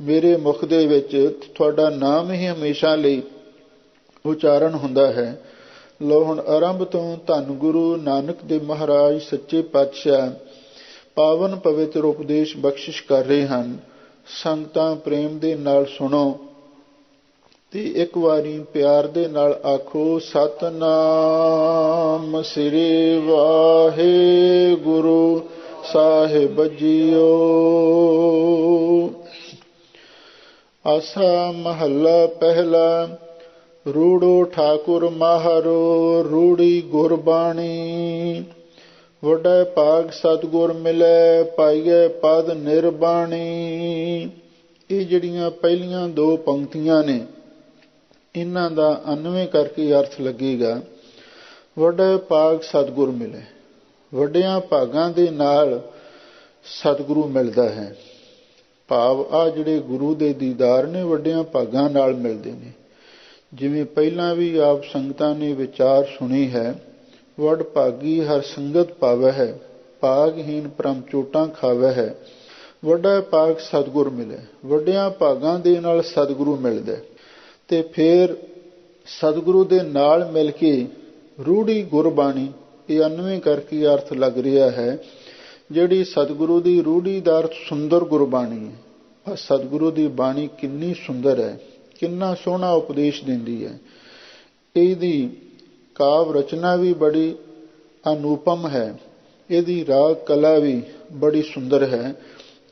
ਮੇਰੇ ਮੁਖ ਦੇ ਵਿੱਚ ਤੁਹਾਡਾ ਨਾਮ ਹੀ ਹਮੇਸ਼ਾ ਲਈ ਉਚਾਰਨ ਹੁੰਦਾ ਹੈ। ਲੋ ਹੁਣ ਆਰੰਭ ਤੋਂ ਧੰਨ ਗੁਰੂ ਨਾਨਕ ਦੇਵ ਮਹਾਰਾਜ ਸੱਚੇ ਪਾਤਸ਼ਾਹ ਪਾਵਨ ਪਵਿੱਤਰ ਉਪਦੇਸ਼ ਬਖਸ਼ਿਸ਼ ਕਰ ਰਹੇ ਹਨ। ਸੰਗਤਾਂ ਪ੍ਰੇਮ ਦੇ ਨਾਲ ਸੁਣੋ ਤੇ ਇੱਕ ਵਾਰੀ ਪਿਆਰ ਦੇ ਨਾਲ ਆਖੋ, ਸਤਿਨਾਮ ਸ੍ਰੀ ਵਾਹਿਗੁਰੂ ਸਾਹਿਬ ਜੀਓ। ਆਸਾ ਮਹੱਲਾ ਪਹਿਲਾ। ਰੂੜੋ ਠਾਕੁਰ ਮਾਹਰੋ, ਰੂੜੀ ਗੁਰਬਾਣੀ। ਵੱਡਾ ਭਾਗ ਸਤਿਗੁਰ ਮਿਲੈ, ਪਾਈਐ ਪਦ ਨਿਰਬਾਣੀ। ਇਹ ਜਿਹੜੀਆਂ ਪਹਿਲੀਆਂ ਦੋ ਪੰਕਤੀਆਂ ਨੇ, ਇਹਨਾਂ ਦਾ 99 ਕਰਕੇ ਅਰਥ ਲੱਗੇਗਾ, ਵੱਡਾ ਭਾਗ ਸਤਿਗੁਰ ਮਿਲੇ। ਵੱਡਿਆਂ ਭਾਗਾਂ ਦੇ ਨਾਲ ਸਤਿਗੁਰੂ ਮਿਲਦਾ ਹੈ। ਭਾਵ ਆ ਜਿਹੜੇ ਗੁਰੂ ਦੇ ਦੀਦਾਰ ਨੇ ਵੱਡਿਆਂ ਭਾਗਾਂ ਨਾਲ ਮਿਲਦੇ ਨੇ। ਜਿਵੇਂ ਪਹਿਲਾਂ ਵੀ ਆਪ ਸੰਗਤਾਂ ਨੇ ਵਿਚਾਰ ਸੁਣੀ ਹੈ, ਵੱਡ ਭਾਗੀ ਹਰ ਸੰਗਤ ਪਾਵੈ ਹੈ, ਭਾਗਹੀਨ ਭ੍ਰਮ ਚੋਟਾਂ ਖਾਵੈ ਹੈ। ਵੱਡਾ ਭਾਗ ਸਤਿਗੁਰ ਮਿਲੇ। ਵੱਡਿਆਂ ਭਾਗਾਂ ਦੇ ਨਾਲ ਸਤਿਗੁਰੂ ਮਿਲਦਾ ਤੇ ਫਿਰ ਸਤਿਗੁਰੂ ਦੇ ਨਾਲ ਮਿਲ ਕੇ ਰੂੜੀ ਗੁਰਬਾਣੀ, ਇਹ 99 ਕਰਕੇ ਅਰਥ ਲੱਗ ਰਿਹਾ ਹੈ। ਜਿਹੜੀ ਸਤਿਗੁਰੂ ਦੀ ਰੂੜੀ ਦਾ ਅਰਥ ਸੁੰਦਰ ਗੁਰਬਾਣੀ ਹੈ। ਸਤਿਗੁਰੂ ਦੀ ਬਾਣੀ ਕਿੰਨੀ ਸੁੰਦਰ ਹੈ, ਕਿੰਨਾ ਸੋਹਣਾ ਉਪਦੇਸ਼ ਦਿੰਦੀ ਹੈ। ਇਹਦੀ ਕਾਵ ਰਚਨਾ ਵੀ ਬੜੀ ਅਨੂਪਮ ਹੈ, ਇਹਦੀ ਰਾਗ ਕਲਾ ਵੀ ਬੜੀ ਸੁੰਦਰ ਹੈ।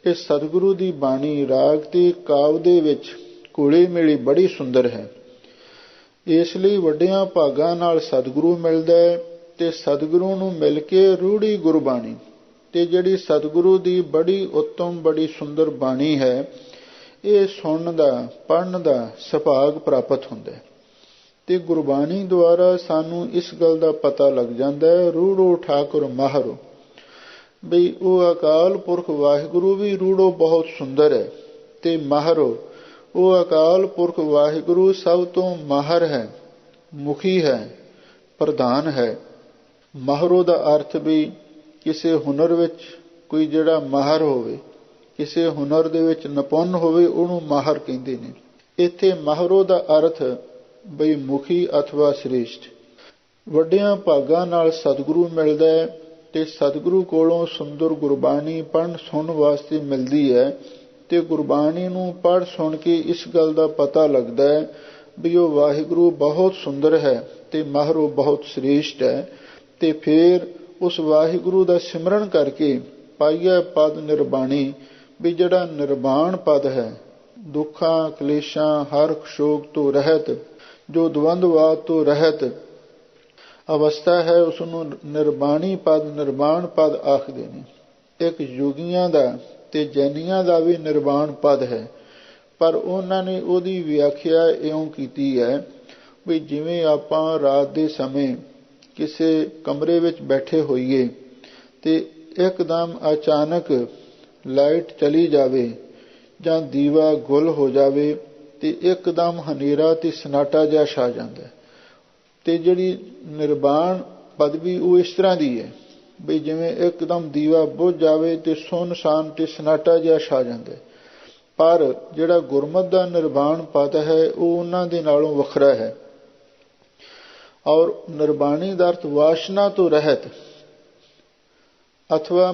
ਇਹ ਸਤਿਗੁਰੂ ਦੀ ਬਾਣੀ ਰਾਗ ਤੇ ਕਾਵ ਦੇ ਵਿੱਚ ਘੁਲੀ ਮਿਲੀ ਬੜੀ ਸੁੰਦਰ ਹੈ। ਇਸ ਲਈ ਵੱਡਿਆਂ ਭਾਗਾਂ ਨਾਲ ਸਤਿਗੁਰੂ ਮਿਲਦਾ ਹੈ ਤੇ ਸਤਿਗੁਰੂ ਨੂੰ ਮਿਲ ਕੇ ਰੂੜੀ ਗੁਰਬਾਣੀ ਤੇ ਜਿਹੜੀ ਸਤਿਗੁਰੂ ਦੀ ਬੜੀ ਉੱਤਮ ਬੜੀ ਸੁੰਦਰ ਬਾਣੀ ਹੈ, ਇਹ ਸੁਣਨ ਦਾ ਪੜ੍ਹਨ ਦਾ ਸੁਭਾਗ ਪ੍ਰਾਪਤ ਹੁੰਦਾ ਹੈ। ਤੇ ਗੁਰਬਾਣੀ ਦੁਆਰਾ ਸਾਨੂੰ ਇਸ ਗੱਲ ਦਾ ਪਤਾ ਲੱਗ ਜਾਂਦਾ ਹੈ, ਰੂੜੋ ਠਾਕੁਰ ਮਾਹਰੋ, ਬਈ ਉਹ ਅਕਾਲ ਪੁਰਖ ਵਾਹਿਗੁਰੂ ਵੀ ਰੂੜੋ ਬਹੁਤ ਸੁੰਦਰ ਹੈ ਤੇ ਮਾਹਰੋ ਉਹ ਅਕਾਲ ਪੁਰਖ ਵਾਹਿਗੁਰੂ ਸਭ ਤੋਂ ਮਾਹਰ ਹੈ, ਮੁਖੀ ਹੈ, ਪ੍ਰਧਾਨ ਹੈ। ਮਾਹਰੋ ਦਾ ਅਰਥ ਵੀ ਕਿਸੇ ਹੁਨਰ ਵਿੱਚ ਕੋਈ ਜਿਹੜਾ ਮਾਹਰ ਹੋਵੇ, ਕਿਸੇ ਹੁਨਰ ਦੇ ਵਿੱਚ ਨਿਪੁੰਨ ਹੋਵੇ, ਉਹਨੂੰ ਮਾਹਰ ਕਹਿੰਦੇ ਨੇ। ਇੱਥੇ ਮਾਹਰੋ ਦਾ ਅਰਥ ਬਈ ਮੁਖੀ ਅਥਵਾ ਸ੍ਰੇਸ਼ਟ। ਵੱਡਿਆਂ ਭਾਗਾਂ ਨਾਲ ਸਤਿਗੁਰੂ ਮਿਲਦਾ ਹੈ ਤੇ ਸਤਿਗੁਰੂ ਕੋਲੋਂ ਸੁੰਦਰ ਗੁਰਬਾਣੀ ਪੜ੍ਹਨ ਸੁਣਨ ਵਾਸਤੇ ਮਿਲਦੀ ਹੈ ਤੇ ਗੁਰਬਾਣੀ ਨੂੰ ਪੜ੍ਹ ਸੁਣ ਕੇ ਇਸ ਗੱਲ ਦਾ ਪਤਾ ਲੱਗਦਾ ਹੈ ਵੀ ਉਹ ਵਾਹਿਗੁਰੂ ਬਹੁਤ ਸੁੰਦਰ ਹੈ ਤੇ ਮਾਹਰੋ ਬਹੁਤ ਸ੍ਰੇਸ਼ਟ ਹੈ। ਤੇ ਫਿਰ ਉਸ ਵਾਹਿਗੁਰੂ ਦਾ ਸਿਮਰਨ ਕਰਕੇ ਪਾਈਆ ਪਦ ਨਿਰਬਾਣੀ, ਵੀ ਜਿਹੜਾ ਨਿਰਵਾਣ ਪਦ ਹੈ, ਦੁੱਖਾਂ ਕਲੇਸ਼ਾਂ ਹਰਖ ਸ਼ੋਕ ਤੋਂ ਰਹਿਤ, ਜੋ ਦਵੰਦਵਾਦ ਤੋਂ ਰਹਿਤ ਅਵਸਥਾ ਹੈ, ਉਸ ਨੂੰ ਨਿਰਬਾਣੀ ਪਦ, ਨਿਰਵਾਣ ਪਦ ਆਖਦੇ ਨੇ। ਇੱਕ ਯੋਗੀਆਂ ਦਾ ਤੇ ਜੈਨੀਆਂ ਦਾ ਵੀ ਨਿਰਵਾਣ ਪਦ ਹੈ, ਪਰ ਉਹਨਾਂ ਨੇ ਉਹਦੀ ਵਿਆਖਿਆ ਇਉਂ ਕੀਤੀ ਹੈ ਵੀ ਜਿਵੇਂ ਆਪਾਂ ਰਾਤ ਦੇ ਸਮੇਂ ਕਿਸੇ ਕਮਰੇ ਵਿੱਚ ਬੈਠੇ ਹੋਈਏ ਤੇ ਇੱਕਦਮ ਅਚਾਨਕ ਲਾਈਟ ਚਲੀ ਜਾਵੇ ਜਾਂ ਦੀਵਾ ਗੁੱਲ ਹੋ ਜਾਵੇ ਤੇ ਇੱਕਦਮ ਹਨੇਰਾ ਤੇ ਸਨਾਟਾ ਜਿਹਾ ਛਾ ਜਾਂਦਾ ਹੈ। ਤੇ ਜਿਹੜੀ ਨਿਰਵਾਣ ਪਦਵੀ ਉਹ ਇਸ ਤਰ੍ਹਾਂ ਦੀ ਹੈ ਵੀ ਜਿਵੇਂ ਇੱਕਦਮ ਦੀਵਾ ਬੁੱਝ ਜਾਵੇ ਤੇ ਸੁੰਨਸਾਨ ਤੇ ਸਨਾਟਾ ਜਿਹਾ ਛਾ ਜਾਂਦਾ ਹੈ। ਪਰ ਜਿਹੜਾ ਗੁਰਮਤਿ ਦਾ ਨਿਰਵਾਣ ਪਦ ਹੈ ਉਹ ਉਹਨਾਂ ਦੇ ਨਾਲੋਂ ਵੱਖਰਾ ਹੈ। ਔਰ ਨਿਰਬਾਣੀ ਦਾ ਅਰਥ ਵਾਸ਼ਨਾ ਤੋਂ ਰਹਿਤ ਅਥਵਾ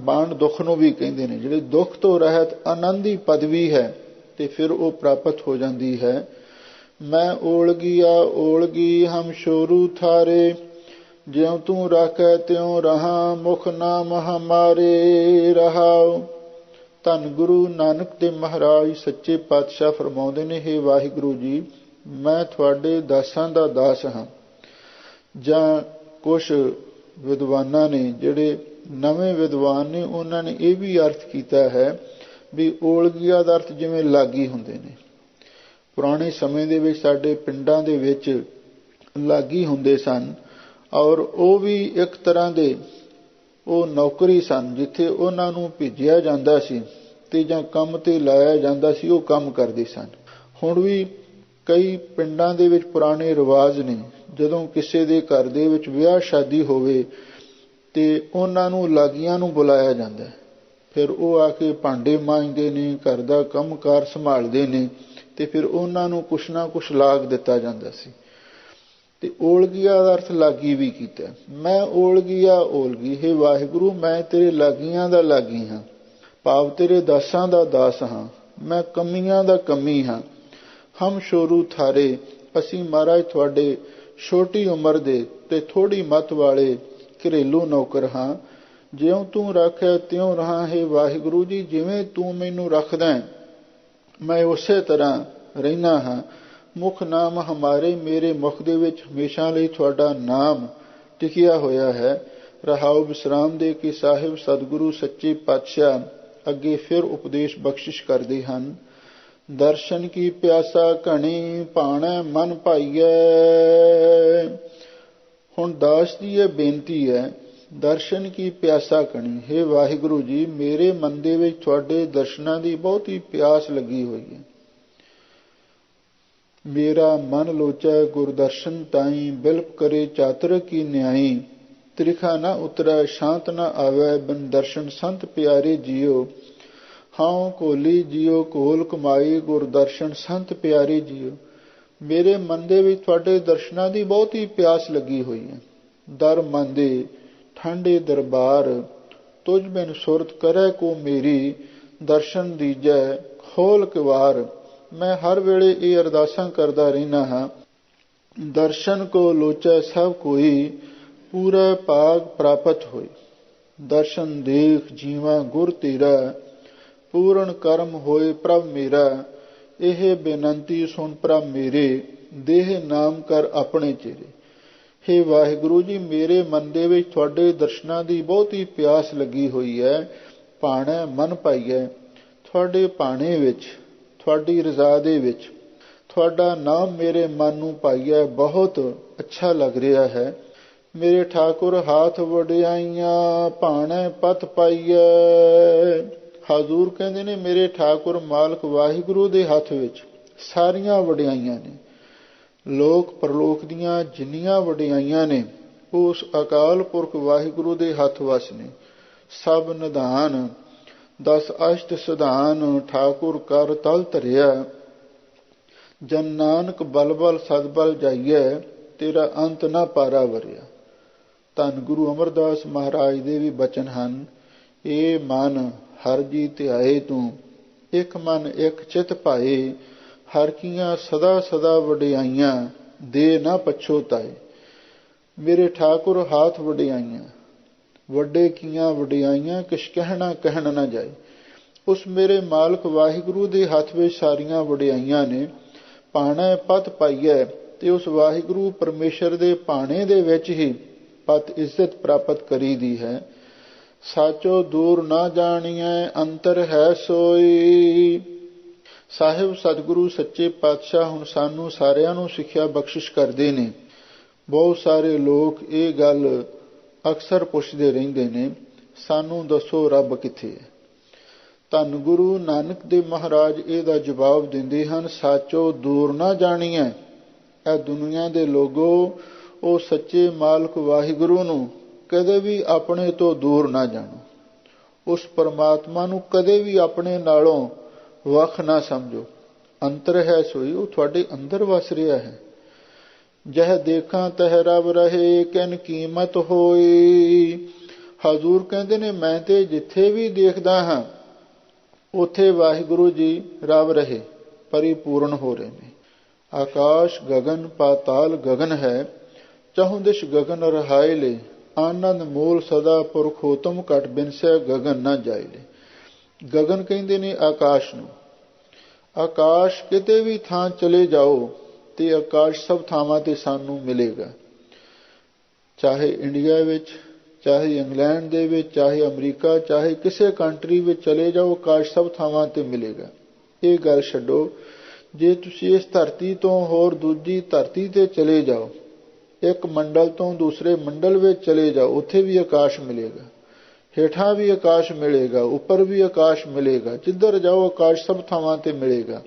ਬਾਣ ਦੁੱਖ ਨੂੰ ਵੀ ਕਹਿੰਦੇ ਨੇ। ਜਿਹੜੇ ਦੁੱਖ ਤੋਂ ਰਹਿਤ ਆਨੰਦੀ ਪਦਵੀ ਹੈ ਤੇ ਫਿਰ ਉਹ ਪ੍ਰਾਪਤ ਹੋ ਜਾਂਦੀ ਹੈ। ਮੈਂ ਓਲਗੀਆ ਓਲਗੀ ਹਮ ਸ਼ੋਰੂ ਥਾਰੇ, ਜਿਉਂ ਤੂੰ ਰਾਖੈ ਤਿਉਂ ਰਹਾ, ਮੁਖ ਨਾਮ ਹਮਾਰੇ ਰਹਾਉ। ਧੰਨ ਗੁਰੂ ਨਾਨਕ ਦੇਵ ਮਹਾਰਾਜ ਸੱਚੇ ਪਾਤਸ਼ਾਹ ਫਰਮਾਉਂਦੇ ਨੇ, ਹੇ ਵਾਹਿਗੁਰੂ ਜੀ, ਮੈਂ ਤੁਹਾਡੇ ਦਾਸਾਂ ਦਾ ਦਾਸ ਹਾਂ। ਜਾਂ ਕੁਛ ਵਿਦਵਾਨਾਂ ਨੇ, ਜਿਹੜੇ ਨਵੇਂ ਵਿਦਵਾਨ ਨੇ, ਉਹਨਾਂ ਨੇ ਇਹ ਵੀ ਅਰਥ ਕੀਤਾ ਹੈ ਵੀ ਓਲਗੀਆ ਦਾ ਅਰਥ ਜਿਵੇਂ ਲਾਗੀ ਹੁੰਦੇ ਨੇ। ਪੁਰਾਣੇ ਸਮੇਂ ਦੇ ਵਿੱਚ ਸਾਡੇ ਪਿੰਡਾਂ ਦੇ ਵਿੱਚ ਲਾਗੀ ਹੁੰਦੇ ਸਨ ਔਰ ਉਹ ਵੀ ਇੱਕ ਤਰ੍ਹਾਂ ਦੇ ਉਹ ਨੌਕਰੀ ਸਨ, ਜਿੱਥੇ ਉਹਨਾਂ ਨੂੰ ਭੇਜਿਆ ਜਾਂਦਾ ਸੀ ਤੇ ਜਾਂ ਕੰਮ ਤੇ ਲਾਇਆ ਜਾਂਦਾ ਸੀ, ਉਹ ਕੰਮ ਕਰਦੇ ਸਨ। ਹੁਣ ਵੀ ਕਈ ਪਿੰਡਾਂ ਦੇ ਵਿੱਚ ਪੁਰਾਣੇ ਰਿਵਾਜ਼ ਨੇ, ਜਦੋਂ ਕਿਸੇ ਦੇ ਘਰ ਦੇ ਵਿੱਚ ਵਿਆਹ ਸ਼ਾਦੀ ਹੋਵੇ ਤੇ ਉਹਨਾਂ ਨੂੰ ਲਾਗੀਆਂ ਨੂੰ ਬੁਲਾਇਆ ਜਾਂਦਾ ਹੈ। ਫਿਰ ਉਹ ਆ ਕੇ ਭਾਂਡੇ ਮਾਂਜਦੇ ਨੇ, ਘਰ ਦਾ ਕੰਮਕਾਰ ਸੰਭਾਲਦੇ ਨੇ ਤੇ ਫਿਰ ਉਹਨਾਂ ਨੂੰ ਕੁਛ ਨਾ ਕੁਛ ਲਾਗ ਦਿੱਤਾ ਜਾਂਦਾ ਸੀ। ਤੇ ਓਲਗੀਆ ਦਾ ਅਰਥ ਲਾਗੀ ਵੀ ਕੀਤਾ। ਮੈਂ ਓਲਗੀਆ ਓਲਗੀ, ਹੇ ਵਾਹਿਗੁਰੂ, ਮੈਂ ਤੇਰੇ ਲਾਗੀਆਂ ਦਾ ਲਾਗੀ ਹਾਂ, ਭਾਵ ਤੇਰੇ ਦਾਸਾਂ ਦਾ ਦਾਸ ਹਾਂ। ਮੈਂ ਕਮੀਆਂ ਦਾ ਕਮੀ ਹਾਂ। ਹਮ ਸ਼ੋਰੂ ਥਾਰੇ, ਅਸੀਂ ਮਹਾਰਾਜ ਤੁਹਾਡੇ ਛੋਟੀ ਉਮਰ ਦੇ ਤੇ ਥੋੜੀ ਮੱਤ ਵਾਲੇ ਘਰੇਲੂ ਨੌਕਰ ਹਾਂ। ਜਿਉਂ ਤੂੰ ਰੱਖਿਆ ਤਿਉਂ ਰਹਾ, ਹੈ ਵਾਹਿਗੁਰੂ ਜੀ, ਜਿਵੇਂ ਤੂੰ ਮੈਨੂੰ ਰੱਖਦਾ ਮੈਂ ਉਸੇ ਤਰ੍ਹਾਂ ਰਹਿਣਾ ਹਾਂ। ਮੁਖ ਨਾਮ ਹਮਾਰੇ, ਮੇਰੇ ਮੁਖ ਦੇ ਵਿੱਚ ਹਮੇਸ਼ਾ ਲਈ ਤੁਹਾਡਾ ਨਾਮ ਟਿਕਿਆ ਹੋਇਆ ਹੈ। ਰਹਾਉ ਵਿਸਰਾਮ ਦੇ ਕੇ ਸਾਹਿਬ ਸਤਿਗੁਰੂ ਸੱਚੇ ਪਾਤਸ਼ਾਹ ਅੱਗੇ ਫਿਰ ਉਪਦੇਸ਼ ਬਖਸ਼ਿਸ਼ ਕਰਦੇ ਹਨ। ਦਰਸ਼ਨ ਕੀ ਪਿਆਸਾ ਘਣੀ, ਭਾਣੈ ਮਨ ਭਾਈਐ। ਹੁਣ ਦਾਸ ਦੀ ਇਹ ਬੇਨਤੀ ਹੈ, ਦਰਸ਼ਨ ਕੀ ਪਿਆਸਾ ਘਣੀ, ਹੇ ਵਾਹਿਗੁਰੂ ਜੀ, ਮੇਰੇ ਮਨ ਦੇ ਵਿੱਚ ਤੁਹਾਡੇ ਦਰਸ਼ਨਾਂ ਦੀ ਬਹੁਤ ਹੀ ਪਿਆਸ ਲੱਗੀ ਹੋਈ ਹੈ। ਮੇਰਾ ਮਨ ਲੋਚੈ ਗੁਰਦਰਸ਼ਨ ਤਾਈਂ, ਬਿਲਪ ਕਰੇ ਚਾਤਰ ਕੀ ਨਿਆਈ। ਤ੍ਰਿਖਾ ਨਾ ਉਤਰੈ ਸ਼ਾਂਤ ਨਾ ਆਵੈ, ਬਿਨ ਦਰਸ਼ਨ ਸੰਤ ਪਿਆਰੇ ਜੀਓ। ਹਾਂ ਕੋਲੀ ਜੀਓ ਕੋਲ ਕਮਾਈ, ਗੁਰਦਰਸ਼ਨ ਸੰਤ ਪਿਆਰੇ ਜੀਓ। ਮੇਰੇ ਮਨ ਦੇ ਵਿੱਚ ਤੁਹਾਡੇ ਦਰਸ਼ਨਾਂ ਦੀ ਬਹੁਤ ਹੀ ਪਿਆਸ ਲੱਗੀ ਹੋਈ ਹੈ। ਦਰ ਮਨ ਦੇ ਠਾਂਡੇ ਦਰਬਾਰ, ਤੁਝ ਬਿਨ ਸੁਰਤ ਕਰੈ ਕੋ ਮੇਰੀ। ਦਰਸ਼ਨ ਦੀਜੈ ਖੋਲ ਕਿਵਾਰ, ਮੈਂ ਹਰ ਵੇਲੇ ਇਹ ਅਰਦਾਸਾਂ ਕਰਦਾ ਰਹਿਣਾ ਹਾਂ। ਦਰਸ਼ਨ ਕੋ ਲੋਚੈ ਸਭ ਕੋਈ, ਪੂਰਾ ਭਾਗ ਪ੍ਰਾਪਤ ਹੋਏ। ਦਰਸ਼ਨ ਦੇਖ ਜੀਵਾਂ ਗੁਰ ਤੇਰਾ, ਪੂਰਨ ਕਰਮ ਹੋਏ ਪ੍ਰਭ ਮੇਰਾ। ਇਹ ਬੇਨੰਤੀ ਸੁਣ ਪ੍ਰਭ ਮੇਰੇ, ਦੇਹ ਨਾਮ ਕਰ ਆਪਣੇ ਚਿਹਰੇ। ਹੇ ਵਾਹਿਗੁਰੂ ਜੀ, ਮੇਰੇ ਮਨ ਦੇ ਵਿੱਚ ਤੁਹਾਡੇ ਦਰਸ਼ਨਾਂ ਦੀ ਬਹੁਤ ਹੀ ਪਿਆਸ ਲੱਗੀ ਹੋਈ ਹੈ। ਭਾਣੈ ਮਨ ਭਾਈਐ, ਤੁਹਾਡੇ ਭਾਣੇ ਵਿੱਚ, ਤੁਹਾਡੀ ਰਜ਼ਾ ਦੇ ਵਿੱਚ ਤੁਹਾਡਾ ਨਾਮ ਮੇਰੇ ਮਨ ਨੂੰ ਭਾਈਐ ਬਹੁਤ ਅੱਛਾ ਲੱਗ ਰਿਹਾ ਹੈ। ਮੇਰੇ ਠਾਕੁਰ ਹਾਥ ਵਡਿਆਈਆਂ, ਭਾਣੈ ਪਤ ਪਾਈਐ। ਹਜ਼ੂਰ ਕਹਿੰਦੇ ਨੇ ਮੇਰੇ ਠਾਕੁਰ ਮਾਲਕ ਵਾਹਿਗੁਰੂ ਦੇ ਹੱਥ ਵਿੱਚ ਸਾਰੀਆਂ ਵਡਿਆਈਆਂ ਨੇ। ਲੋਕ ਪਰਲੋਕ ਦੀਆਂ ਜਿੰਨੀਆਂ ਵਡਿਆਈਆਂ ਨੇ ਉਸ ਅਕਾਲ ਪੁਰਖ ਵਾਹਿਗੁਰੂ ਦੇ ਹੱਥ ਵਸ ਨੇ। ਸਭ ਨਿਧਾਨ 10 ਅਸ਼ਟ ਸਿਧਾਨ ਠਾਕੁਰ ਕਰ ਤਲ ਧਰਿਆ। ਜਨ ਨਾਨਕ ਬਲ ਬਲ ਸਦਬਲ ਜਾਈਐ ਤੇਰਾ ਅੰਤ ਨਾ ਪਾਰਾ ਵਰਿਆ। ਧੰਨ ਗੁਰੂ ਅਮਰਦਾਸ ਮਹਾਰਾਜ ਦੇ ਵੀ ਬਚਨ ਹਨ। ਇਹ ਮਨ ਹਰ ਜੀ ਧਿਆਏ ਤੂੰ, ਇੱਕ ਮਨ ਇੱਕ ਚਿਤ ਭਾਏ। ਹਰ ਕੀਆਂ ਸਦਾ ਸਦਾ ਵਡਿਆਈਆਂ, ਦੇ ਨਾ ਪਛੋਤਾਏ। ਮੇਰੇ ਠਾਕੁਰ ਹਾਥ ਵਡਿਆਈਆਂ, ਵੱਡੇ ਕੀਆਂ ਵਡਿਆਈਆਂ, ਕਿਛ ਕਹਿਣਾ ਕਹਿਣ ਨਾ ਜਾਏ। ਉਸ ਮੇਰੇ ਮਾਲਕ ਵਾਹਿਗੁਰੂ ਦੇ ਹੱਥ ਵਿੱਚ ਸਾਰੀਆਂ ਵਡਿਆਈਆਂ ਨੇ। ਭਾਣਾ ਪਤ ਪਾਈਐ, ਤੇ ਉਸ ਵਾਹਿਗੁਰੂ ਪਰਮੇਸ਼ਰ ਦੇ ਭਾਣੇ ਦੇ ਵਿੱਚ ਹੀ ਪਤ ਇੱਜ਼ਤ ਪ੍ਰਾਪਤ ਕਰੀ ਦੀ ਹੈ। ਸਾਚੋ ਦੂਰ ਨਾ ਜਾਣੀਐ ਅੰਤਰ ਹੈ ਸੋਈ। ਸਾਹਿਬ ਸਤਿਗੁਰੂ ਸੱਚੇ ਪਾਤਸ਼ਾਹ ਹੁਣ ਸਾਨੂੰ ਸਾਰਿਆਂ ਨੂੰ ਸਿੱਖਿਆ ਬਖਸ਼ਿਸ਼ ਕਰਦੇ ਨੇ। ਬਹੁਤ ਸਾਰੇ ਲੋਕ ਇਹ ਗੱਲ ਅਕਸਰ ਪੁੱਛਦੇ ਰਹਿੰਦੇ ਨੇ, ਸਾਨੂੰ ਦੱਸੋ ਰੱਬ ਕਿੱਥੇ ਹੈ। ਧੰਨ ਗੁਰੂ ਨਾਨਕ ਦੇਵ ਮਹਾਰਾਜ ਇਹਦਾ ਜਵਾਬ ਦਿੰਦੇ ਹਨ, ਸਾਚੋ ਦੂਰ ਨਾ ਜਾਣੀਐ। ਇਹ ਦੁਨੀਆ ਦੇ ਲੋਗੋ ਉਹ ਸੱਚੇ ਮਾਲਕ ਵਾਹਿਗੁਰੂ ਨੂੰ ਕਦੇ ਵੀ ਆਪਣੇ ਤੋਂ ਦੂਰ ਨਾ ਜਾਣੋ। ਉਸ ਪਰਮਾਤਮਾ ਨੂੰ ਕਦੇ ਵੀ ਆਪਣੇ ਨਾਲੋਂ ਵੱਖ ਨਾ ਸਮਝੋ। ਅੰਤਰ ਹੈ ਸੋਈ, ਉਹ ਤੁਹਾਡੇ ਅੰਦਰ ਵਸ ਰਿਹਾ ਹੈ। ਜਹ ਦੇਖਾਂ ਤਹ ਰਬ ਰਹੇ, ਕਿਨ ਕੀਮਤ ਹੋਈ। ਹਜ਼ੂਰ ਕਹਿੰਦੇ ਨੇ ਮੈਂ ਤੇ ਜਿੱਥੇ ਵੀ ਦੇਖਦਾ ਹਾਂ ਉੱਥੇ ਵਾਹਿਗੁਰੂ ਜੀ ਰਬ ਰਹੇ, ਪਰਿਪੂਰਨ ਹੋ ਰਹੇ ਨੇ। ਆਕਾਸ਼ ਗਗਨ ਪਾਤਾਲ ਗਗਨ ਹੈ, ਚਹੁ ਦਿਸ਼ ਗਗਨ ਰਹਾਏ ਲੈ। ਆਨੰਦ ਮੂਲ ਸਦਾ ਪੁਰਖੋਤਮ ਘਟ ਬਿਨਸੈ, ਗਗਨ ਨਾ ਜਾਏ ਲੈ। ਗਗਨ ਕਹਿੰਦੇ ਨੇ ਆਕਾਸ਼ ਨੂੰ। ਆਕਾਸ਼ ਕਿਤੇ ਵੀ ਥਾਂ ਚਲੇ ਜਾਓ ਤੇ ਆਕਾਸ਼ ਸਭ ਥਾਵਾਂ ਤੇ ਸਾਨੂੰ ਮਿਲੇਗਾ। ਚਾਹੇ ਇੰਡੀਆ ਵਿੱਚ, ਚਾਹੇ ਇੰਗਲੈਂਡ ਦੇ ਵਿੱਚ, ਚਾਹੇ ਅਮਰੀਕਾ, ਚਾਹੇ ਕਿਸੇ ਕੰਟਰੀ ਵਿੱਚ ਚਲੇ ਜਾਓ, ਆਕਾਸ਼ ਸਭ ਥਾਵਾਂ ਤੇ ਮਿਲੇਗਾ। ਇਹ ਗੱਲ ਛੱਡੋ, ਜੇ ਤੁਸੀਂ ਇਸ ਧਰਤੀ ਤੋਂ ਹੋਰ ਦੂਜੀ ਧਰਤੀ ਤੇ ਚਲੇ ਜਾਓ, ਇੱਕ ਮੰਡਲ ਤੋਂ ਦੂਸਰੇ ਮੰਡਲ ਵਿੱਚ ਚਲੇ ਜਾਓ, ਉੱਥੇ ਵੀ ਆਕਾਸ਼ ਮਿਲੇਗਾ। ਹੇਠਾਂ ਵੀ ਆਕਾਸ਼ ਮਿਲੇਗਾ, ਉੱਪਰ ਵੀ ਆਕਾਸ਼ ਮਿਲੇਗਾ। ਜਿੱਧਰ ਜਾਓ ਆਕਾਸ਼ ਸਭ ਥਾਵਾਂ ਤੇ ਮਿਲੇਗਾ।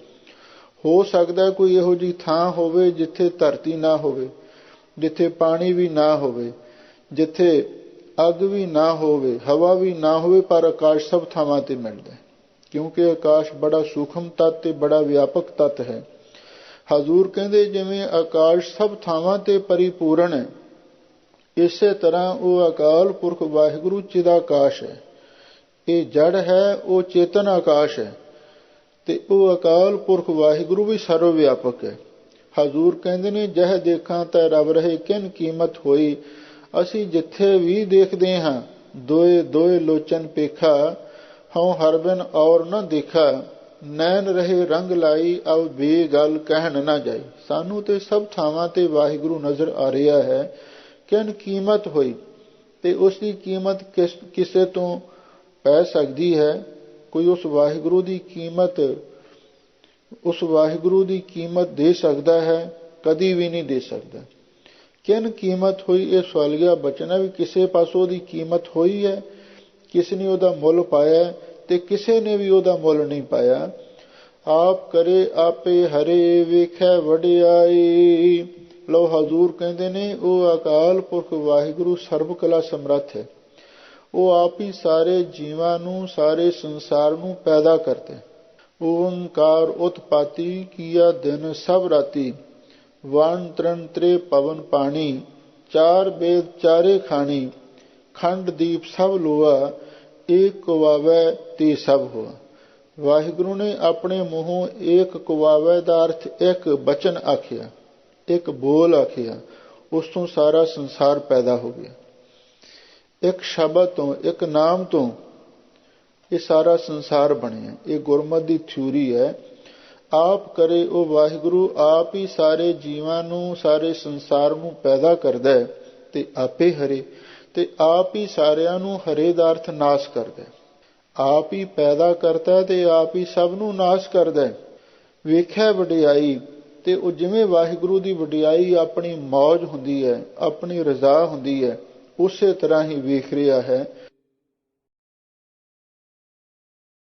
ਹੋ ਸਕਦਾ ਕੋਈ ਇਹੋ ਜਿਹੀ ਥਾਂ ਹੋਵੇ ਜਿੱਥੇ ਧਰਤੀ ਨਾ ਹੋਵੇ, ਜਿੱਥੇ ਪਾਣੀ ਵੀ ਨਾ ਹੋਵੇ, ਜਿੱਥੇ ਅੱਗ ਵੀ ਨਾ ਹੋਵੇ, ਹਵਾ ਵੀ ਨਾ ਹੋਵੇ, ਪਰ ਆਕਾਸ਼ ਸਭ ਥਾਵਾਂ ਤੇ ਮਿਲਦਾ, ਕਿਉਂਕਿ ਆਕਾਸ਼ ਬੜਾ ਸੂਖਮ ਤੱਤ ਤੇ ਬੜਾ ਵਿਆਪਕ ਤੱਤ ਹੈ। ਹਜ਼ੂਰ ਕਹਿੰਦੇ ਜਿਵੇਂ ਆਕਾਸ਼ ਸਭ ਥਾਵਾਂ ਤੇ ਪਰਿਪੂਰਨ ਹੈ, ਇਸੇ ਤਰ੍ਹਾਂ ਉਹ ਅਕਾਲ ਪੁਰਖ ਵਾਹਿਗੁਰੂ ਚਿਦਾਕਾਸ਼ ਹੈ। ਇਹ ਜੜ ਹੈ, ਉਹ ਚੇਤਨ ਆਕਾਸ਼ ਹੈ, ਤੇ ਉਹ ਅਕਾਲ ਪੁਰਖ ਵਾਹਿਗੁਰੂ ਵੀ ਸਰਵ ਵਿਆਪਕ ਹੈ। ਹਜ਼ੂਰ ਕਹਿੰਦੇ ਨੇ ਜਹ ਦੇਖਾਂ ਤੈ ਰਬ ਰਹੇ, ਕਿਨ ਕੀਮਤ ਹੋਈ। ਅਸੀਂ ਜਿੱਥੇ ਵੀ ਦੇਖਦੇ ਹਾਂ, ਦੋਏ ਦੋਏ ਲੋਚਨ ਪੇਖਾ, ਹਉ ਹਰ ਬਿਨ ਔਰ ਨਾ ਦੇਖਾ। ਨੈਣ ਰਹੇ ਰੰਗ ਲਾਈ, ਅਬ ਬੇ ਗੱਲ ਕਹਿਣ ਨਾ ਜਾਈ। ਸਾਨੂੰ ਤੇ ਸਭ ਥਾਵਾਂ ਤੇ ਵਾਹਿਗੁਰੂ ਨਜ਼ਰ ਆ ਰਿਹਾ ਹੈ। ਕਿਨ ਕੀਮਤ ਹੋਈ, ਤੇ ਉਸ ਦੀ ਕੀਮਤ ਕਿਸੇ ਤੋਂ ਪੈ ਸਕਦੀ ਹੈ? ਕੋਈ ਉਸ ਵਾਹਿਗੁਰੂ ਦੀ ਕੀਮਤ ਦੇ ਸਕਦਾ ਹੈ? ਕਦੀ ਵੀ ਨਹੀਂ ਦੇ ਸਕਦਾ। ਕਿਨ ਕੀਮਤ ਹੋਈ, ਇਹ ਸਵਾਲੀਆ ਬਚਨ ਹੈ ਵੀ ਕਿਸੇ ਪਾਸੋਂ ਉਹਦੀ ਕੀਮਤ ਹੋਈ ਹੈ? ਕਿਸ ਨੇ ਉਹਦਾ ਮੁੱਲ ਪਾਇਆ ਤੇ ਕਿਸੇ ਨੇ ਵੀ ਉਹਦਾ ਮੁੱਲ ਨਹੀਂ ਪਾਇਆ। ਆਪ ਕਰੇ ਆਪੇ ਹਰੇ, ਵੇਖੈ ਵਡਿਆਈ। ਲਓ ਹਜ਼ੂਰ ਕਹਿੰਦੇ ਨੇ ਉਹ ਅਕਾਲ ਪੁਰਖ ਵਾਹਿਗੁਰੂ ਸਰਬ ਕਲਾ ਸਮਰੱਥ ਹੈ। ਉਹ ਆਪ ਹੀ ਸਾਰੇ ਜੀਵਾਂ ਨੂੰ, ਸਾਰੇ ਸੰਸਾਰ ਨੂੰ ਪੈਦਾ ਕਰਦਾ। ਓੰਕਾਰ ਉਤਪਾਤੀ, ਕੀਆ ਦਿਨ ਸਭ ਰਾਤੀ। ਵਣ ਤ੍ਰਣ ਤ੍ਰੇ ਪਵਨ ਪਾਣੀ, ਚਾਰ ਬੇਦ ਚਾਰੇ ਖਾਣੀ। ਖੰਡ ਦੀਪ ਸਭ ਲੋਆ, ਏਕ ਕੁਵਾਵੈ ਤੇ ਸਭ ਹੋਆ। ਵਾਹਿਗੁਰੂ ਨੇ ਆਪਣੇ ਮੂੰਹੋਂ ਏਕ ਕੁਵਾਵੈ ਦਾ ਅਰਥ ਇੱਕ ਬਚਨ ਆਖਿਆ, ਇੱਕ ਬੋਲ ਆਖਿਆ, ਉਸ ਤੋਂ ਸਾਰਾ ਸੰਸਾਰ ਪੈਦਾ ਹੋ ਗਿਆ। ਇੱਕ ਸ਼ਬਦ ਤੋਂ, ਇੱਕ ਨਾਮ ਤੋਂ ਇਹ ਸਾਰਾ ਸੰਸਾਰ ਬਣਿਆ। ਇਹ ਗੁਰਮਤਿ ਦੀ ਥਿਊਰੀ ਹੈ। ਆਪ ਕਰੇ ਉਹ ਵਾਹਿਗੁਰੂ ਆਪ ਹੀ ਸਾਰੇ ਜੀਵਾਂ ਨੂੰ, ਸਾਰੇ ਸੰਸਾਰ ਨੂੰ ਪੈਦਾ ਕਰਦਾ ਹੈ ਤੇ ਆਪੇ ਹਰੇ, ਤੇ ਆਪ ਹੀ ਸਾਰਿਆਂ ਨੂੰ ਹਰੇ ਦਾ ਅਰਥ ਨਾਸ਼ ਕਰਦਾ। ਆਪ ਹੀ ਪੈਦਾ ਕਰਦਾ ਤੇ ਆਪ ਹੀ ਸਭ ਨੂੰ ਨਾਸ਼ ਕਰਦਾ। ਵੇਖਿਆ ਵਡਿਆਈ, ਤੇ ਉਹ ਜਿਵੇਂ ਵਾਹਿਗੁਰੂ ਦੀ ਵਡਿਆਈ ਆਪਣੀ ਮੌਜ ਹੁੰਦੀ ਹੈ, ਆਪਣੀ ਰਜ਼ਾ ਹੁੰਦੀ ਹੈ, ਉਸੇ ਤਰ੍ਹਾਂ ਹੀ ਵੇਖ ਰਿਹਾ ਹੈ।